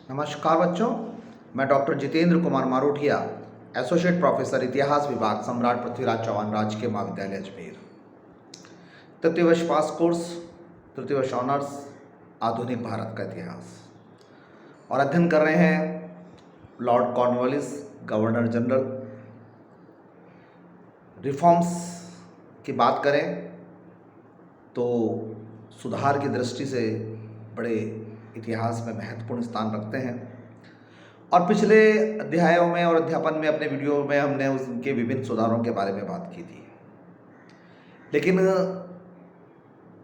नमस्कार बच्चों, मैं doctor Jitendra Kumar Marothia, associate professor इतिहास विभाग, सम्राट पृथ्वीराज चौहान राजकीय महाविद्यालय अजमेर। तृतीय वर्ष पास कोर्स, तृतीय वर्ष ऑनर्स, आधुनिक भारत का इतिहास, और अध्ययन कर रहे हैं Lord Cornwallis, governor general. Reforms की बात करें तो सुधार की दृष्टि से बड़े इतिहास में महत्वपूर्ण स्थान रखते हैं, और पिछले अध्यायों में और अध्यापन में अपने वीडियो में हमने उनके विभिन्न सुधारों के बारे में बात की थी। लेकिन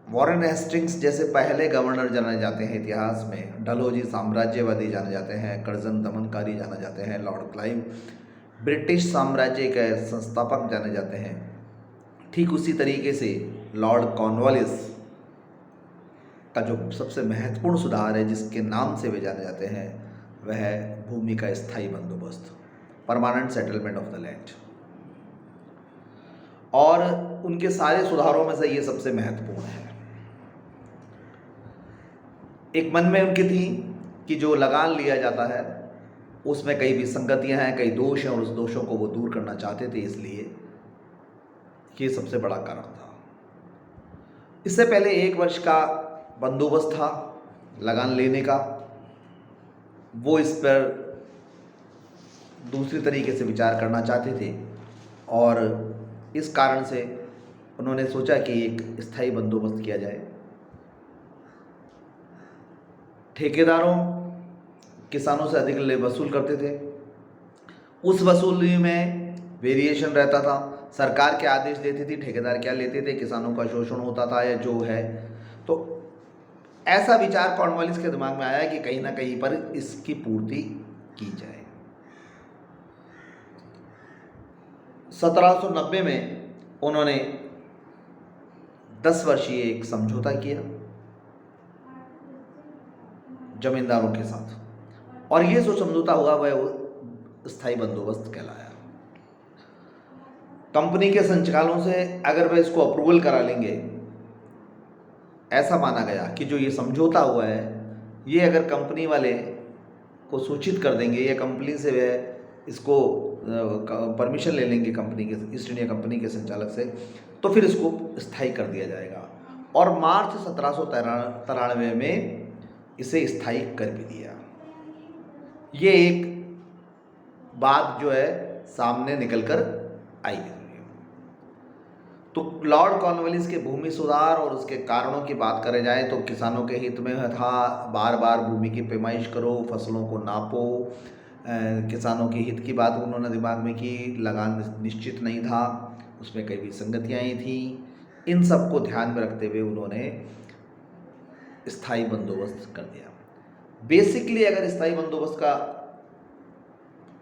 वॉरेन हेस्टिंग्स जैसे पहले गवर्नर जाने जाते हैं इतिहास में, डलहौजी साम्राज्यवादी जाने जाते हैं, कर्जन दमनकारी जाने जाते हैं, लॉर्ड क्लाइव ब्रिटिश साम्राज्य के संस्थापक जाने जाते हैं। ठीक उसी तरीके से लॉर्ड कॉर्नवालिस का जो सबसे महत्वपूर्ण सुधार है, जिसके नाम से वे जाने जाते हैं, वह है भूमि का स्थायी बंदोबस्त, permanent settlement of the land. और उनके सारे सुधारों में से ये सबसे महत्वपूर्ण है। एक मन में उनकी थी कि जो लगान लिया जाता है उसमें कई विसंगतियां हैं, कई दोष हैं, और उस दोषों को वो दूर करना चाहते थे, इसलिए ये सबसे बड़ा कारण था। इससे पहले 1 वर्ष का बंदोबस्त था लगान लेने का, वो इस पर दूसरी तरीके से विचार करना चाहते थे, और इस कारण से उन्होंने सोचा कि एक स्थायी बंदोबस्त किया जाए। ठेकेदारों किसानों से अधिक वसूल करते थे, उस वसूली में वेरिएशन रहता था। सरकार के आदेश देती थी, ठेकेदार क्या लेते थे, किसानों का शोषण होता था या जो है। तो ऐसा विचार कॉर्नवालिस के दिमाग में आया कि कहीं ना कहीं पर इसकी पूर्ति की जाए। 1790 में उन्होंने 10 वर्षीय एक समझौता किया जमींदारों के साथ, और ये जो समझौता हुआ वह स्थायी बंदोबस्त कहलाया। कंपनी के संचालकों से अगर वह इसको अप्रूवल करा लेंगे, ऐसा माना गया कि जो ये समझौता हुआ है, ये अगर कंपनी वाले को सूचित कर देंगे या कंपनी से वह इसको परमिशन ले लेंगे, कंपनी के ईस्ट इंडिया कंपनी के संचालक से, तो फिर इसको स्थायी कर दिया जाएगा। और मार्च 1793 में इसे स्थायी कर भी दिया। ये एक बात जो है सामने निकल कर आई है। तो लॉर्ड कॉर्नवालिस के भूमि सुधार और उसके कारणों की बात करें जाए तो किसानों के हित में था, बार बार भूमि की पैमाइश करो, फसलों को नापो। किसानों के हित की बात उन्होंने दिमाग में की, लगान निश्चित नहीं था, उसमें कई विसंगतियाँ थी। इन सब को ध्यान में रखते हुए उन्होंने स्थायी बंदोबस्त कर दिया। बेसिकली अगर स्थायी बंदोबस्त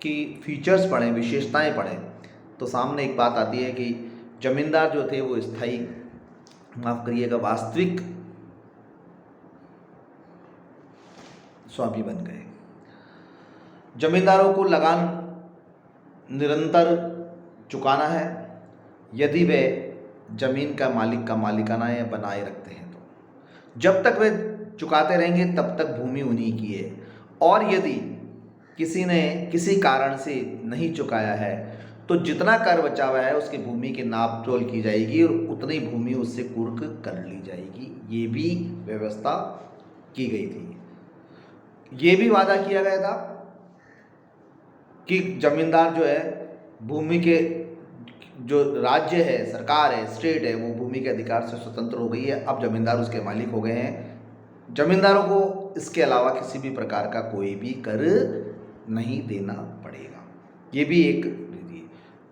की फीचर्स पढ़ें, विशेषताएं पढ़ें, तो सामने एक बात आती है कि जमींदार जो थे वो स्थायी, माफ करिएगा, वास्तविक स्वामी बन गए। जमींदारों को लगान निरंतर चुकाना है यदि वे जमीन का मालिक का मालिकाना या बनाए रखते हैं। तो जब तक वे चुकाते रहेंगे तब तक भूमि उन्हीं की है, और यदि किसी ने किसी कारण से नहीं चुकाया है तो जितना कर बचा हुआ है उसकी भूमि की नाप तोल की जाएगी और उतनी भूमि उससे कुर्क कर ली जाएगी। ये भी व्यवस्था की गई थी। ये भी वादा किया गया था कि जमींदार जो है, भूमि के जो राज्य है, सरकार है, स्टेट है, वो भूमि के अधिकार से स्वतंत्र हो गई है। अब जमींदार उसके मालिक हो गए हैं। जमींदारों को इसके अलावा किसी भी प्रकार का कोई भी कर नहीं देना पड़ेगा। ये भी एक विधि।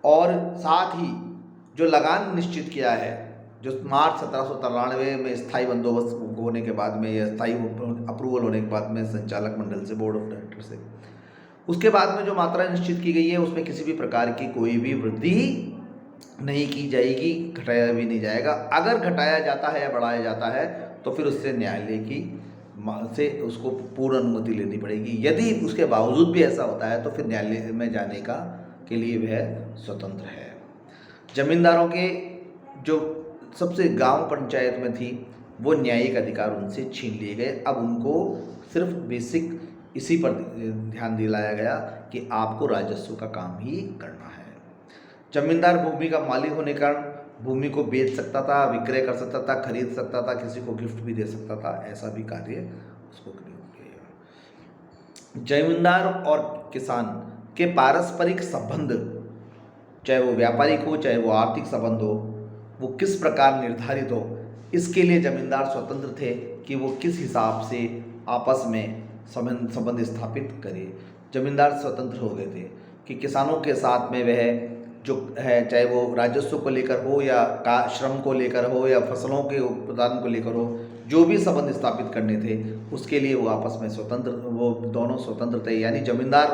और साथ ही जो लगान निश्चित किया है, जो मार्च 1793 में स्थायी बंदोबस्त होने के बाद में या स्थायी अप्रूवल होने के बाद में संचालक मंडल से, बोर्ड ऑफ डायरेक्टर से, उसके बाद में जो मात्रा निश्चित की गई है उसमें किसी भी प्रकार की कोई भी वृद्धि नहीं की जाएगी, घटाया भी नहीं जाएगा। अगर घटाया जाता है या बढ़ाया जाता है तो फिर उससे न्यायालय की से उसको पूर्ण अनुमति लेनी पड़ेगी। यदि उसके बावजूद भी ऐसा होता है तो फिर न्यायालय में जाने के लिए वह स्वतंत्र है। जमींदारों के जो सबसे गांव पंचायत में थी वो न्यायिक अधिकार उनसे छीन लिए गए। अब उनको सिर्फ बेसिक इसी पर ध्यान दिलाया गया कि आपको राजस्व का काम ही करना है। जमींदार भूमि का मालिक होने के कारण भूमि को बेच सकता था, विक्रय कर सकता था, खरीद सकता था, किसी को गिफ्ट भी दे सकता था, ऐसा भी कार्य उसको किया। जमींदार और किसान के पारस्परिक संबंध, चाहे वो व्यापारिक हो चाहे वो आर्थिक संबंध हो, वो किस प्रकार निर्धारित हो, इसके लिए जमींदार स्वतंत्र थे कि वो किस हिसाब से आपस में संबंध स्थापित करे। जमींदार स्वतंत्र हो गए थे कि किसानों के साथ में वह जो है, चाहे वो राजस्व को लेकर हो या श्रम को लेकर हो या फसलों के उत्पादन को लेकर हो, जो भी संबंध स्थापित करने थे उसके लिए वो आपस में स्वतंत्र, वो दोनों स्वतंत्र थे। यानी जमींदार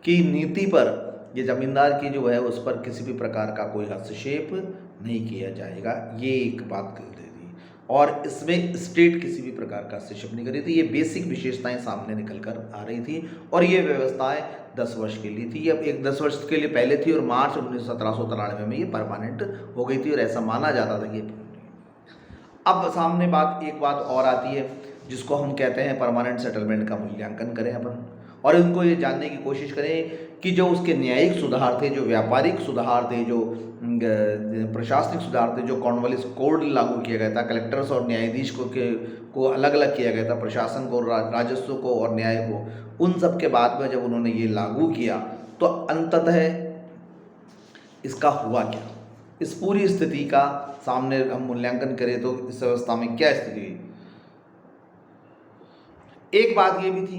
की नीति पर, ये जमींदार की जो है उस पर किसी भी प्रकार का कोई हस्तक्षेप नहीं किया जाएगा, ये एक बात कर दे दी। और इसमें स्टेट किसी भी प्रकार का हस्तक्षेप नहीं कर रही थी। ये बेसिक विशेषताएं सामने निकल कर आ रही थी और ये व्यवस्थाएं 10 वर्ष के लिए थी। अब एक 10 वर्ष के लिए पहले थी और मार्च 1793 में ये परमानेंट हो गई थी और ऐसा माना जाता था कि अब सामने एक बात और आती है जिसको हम कहते हैं परमानेंट सेटलमेंट का मूल्यांकन करें अपन, और इनको ये जानने की कोशिश करें कि जो उसके न्यायिक सुधार थे, जो व्यापारिक सुधार थे, जो प्रशासनिक सुधार थे, जो कॉर्नवालिस कोड लागू किया गया था, कलेक्टर्स और न्यायाधीश को अलग अलग किया गया था, प्रशासन को, राजस्व को और न्याय को, उन सब के बाद में जब उन्होंने ये लागू किया तो अंततः इसका हुआ क्या, इस पूरी स्थिति का सामने हम मूल्यांकन करें तो इस व्यवस्था में क्या स्थिति हुई। एक बात ये भी थी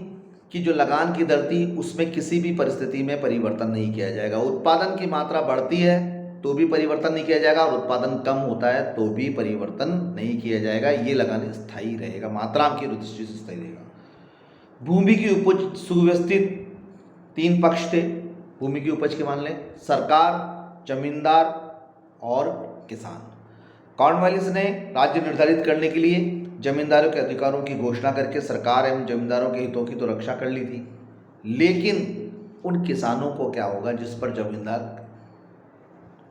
कि जो लगान की दर थी उसमें किसी भी परिस्थिति में परिवर्तन नहीं किया जाएगा। उत्पादन की मात्रा बढ़ती है तो भी परिवर्तन नहीं किया जाएगा और उत्पादन कम होता है तो भी परिवर्तन नहीं किया जाएगा। ये लगान स्थायी रहेगा, मात्रा की दृष्टि से स्थायी रहेगा। भूमि की उपज सुव्यवस्थित 3 पक्ष थे भूमि की उपज के, मान लें सरकार, जमींदार और किसान। कॉर्नवालिस ने राज्य निर्धारित करने के लिए जमींदारों के अधिकारों की घोषणा करके सरकार एवं जमींदारों के हितों की तो रक्षा कर ली थी, लेकिन उन किसानों को क्या होगा जिस पर जमींदार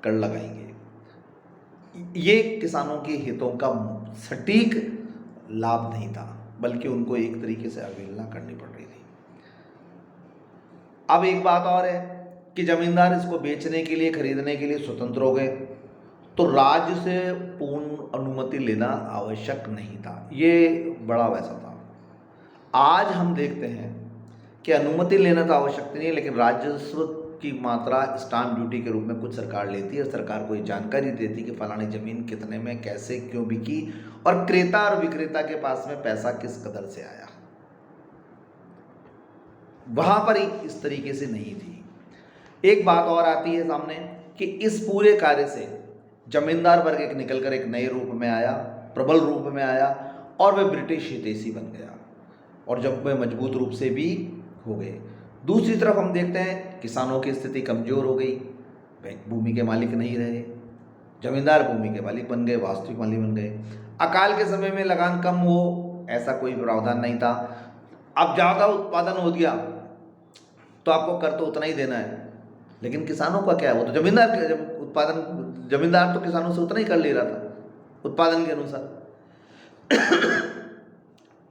कर लगाएंगे, ये किसानों के हितों का सटीक लाभ नहीं था, बल्कि उनको एक तरीके से अवहेलना करनी पड़ रही थी। अब एक बात और है कि जमींदार इसको बेचने के लिए, खरीदने के लिए स्वतंत्र हो गए तो राज्य से पूर्ण अनुमति लेना आवश्यक नहीं था। ये बड़ा वैसा था। आज हम देखते हैं कि अनुमति लेना तो आवश्यक नहीं है, लेकिन राजस्व की मात्रा स्टाम्प ड्यूटी के रूप में कुछ सरकार लेती है। सरकार को ये जानकारी देती है कि फलानी ज़मीन कितने में, कैसे, क्यों बिकी और क्रेता और विक्रेता के पास में पैसा किस कदर से आया। वहाँ पर इस तरीके से नहीं थी। एक बात और आती है सामने कि इस पूरे कार्य से जमींदार वर्ग एक निकलकर एक नए रूप में आया, प्रबल रूप में आया और वह ब्रिटिश हितैषी बन गया और जब वह मजबूत रूप से भी हो गए। दूसरी तरफ हम देखते हैं किसानों की स्थिति कमज़ोर हो गई, वह भूमि के मालिक नहीं रहे, जमींदार भूमि के मालिक बन गए, वास्तविक मालिक बन गए। अकाल के समय में लगान कम हो ऐसा कोई प्रावधान नहीं था। अब ज़्यादा उत्पादन हो गया तो आपको कर तो उतना ही देना है, लेकिन किसानों का क्या है, वो तो जमींदार के जब उत्पादन, जमींदार तो किसानों से उतना ही कर ले रहा था उत्पादन के अनुसार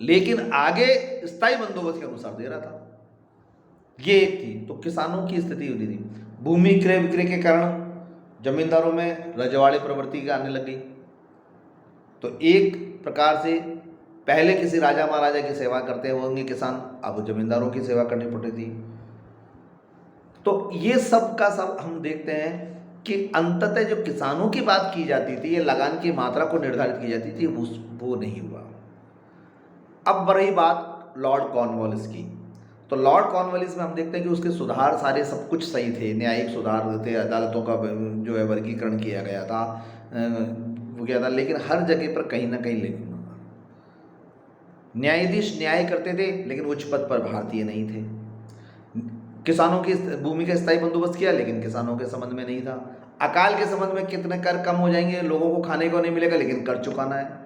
लेकिन आगे स्थायी बंदोबस्त के अनुसार दे रहा था। ये एक थी, तो किसानों की स्थिति होती थी। भूमि क्रय विक्रय के कारण जमींदारों में रजवाड़े प्रवृत्ति आने लगी। तो एक प्रकार से पहले किसी राजा महाराजा की सेवा करते होंगे किसान, अब जमींदारों की सेवा करनी पड़ती थी। तो ये सब का सब हम देखते हैं कि अंततः जो किसानों की बात की जाती थी, ये लगान की मात्रा को निर्धारित की जाती थी, वो नहीं हुआ। अब रही बात लॉर्ड कॉर्नवालिस की, तो लॉर्ड कॉर्नवालिस में हम देखते हैं कि उसके सुधार सारे सब कुछ सही थे, न्यायिक सुधार थे, अदालतों का जो है वर्गीकरण किया गया था, वो किया था, लेकिन हर जगह पर कहीं ना कहीं लेकिन न्यायाधीश न्याय करते थे लेकिन उच्च पद पर भारतीय नहीं थे। किसानों की भूमि का स्थायी बंदोबस्त किया लेकिन किसानों के संबंध में नहीं था। अकाल के संबंध में कितने कर कम हो जाएंगे, लोगों को खाने को नहीं मिलेगा लेकिन कर चुकाना है।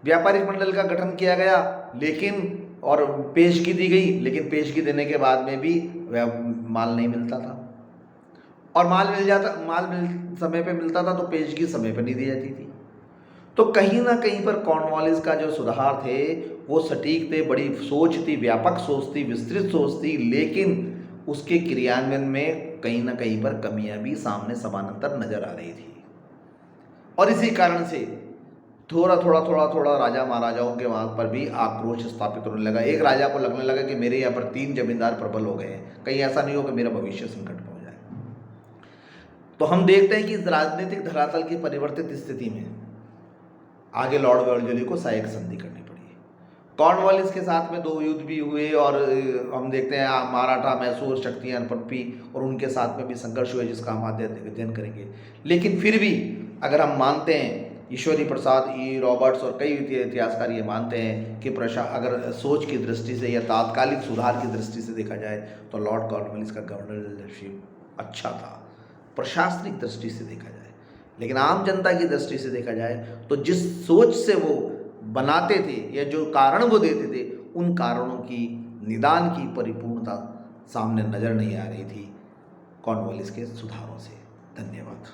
व्यापारिक मंडल का गठन किया गया लेकिन और पेशगी दी गई, लेकिन पेशगी देने के बाद में भी माल नहीं मिलता था, और माल समय पे मिलता था तो पेशगी समय पे नहीं दी जाती थी। तो कहीं ना कहीं पर कॉर्नवालिस का जो सुधार थे वो सटीक थे, बड़ी सोच थी, व्यापक सोच थी, विस्तृत सोच थी, लेकिन उसके क्रियान्वयन में कहीं ना कहीं पर कमियां भी सामने समानांतर नजर आ रही थी। और इसी कारण से थोड़ा राजा महाराजाओं के वहाँ पर भी आक्रोश स्थापित होने लगा। एक राजा को लगने लगा कि मेरे यहाँ पर 3 जमींदार प्रबल हो गए हैं, कहीं ऐसा नहीं हो कि मेरा भविष्य संकट में हो जाए। तो हम देखते हैं कि इस राजनीतिक धरातल की परिवर्तित स्थिति में आगे लॉर्ड वेल्लेस्ली को सहायक संधि करनी पड़ी। कॉर्नवालिस के साथ में 2 युद्ध भी हुए और हम देखते हैं मराठा, मैसूर शक्तियाँ पनपी और उनके साथ में भी संघर्ष हुए, जिसका हम अध्ययन करेंगे। लेकिन फिर भी अगर हम मानते हैं, ईश्वरी प्रसाद, ई रॉबर्ट्स और कई इतिहासकार ये मानते हैं कि अगर सोच की दृष्टि से या तात्कालिक सुधार की दृष्टि से देखा जाए तो लॉर्ड कॉर्नवालिस का गवर्नरशिप अच्छा था, प्रशासनिक दृष्टि से देखा जाए। लेकिन आम जनता की दृष्टि से देखा जाए तो जिस सोच से वो बनाते थे या जो कारण वो देते थे, उन कारणों की निदान की परिपूर्णता सामने नजर नहीं आ रही थी कॉर्नवालिस के सुधारों से। धन्यवाद।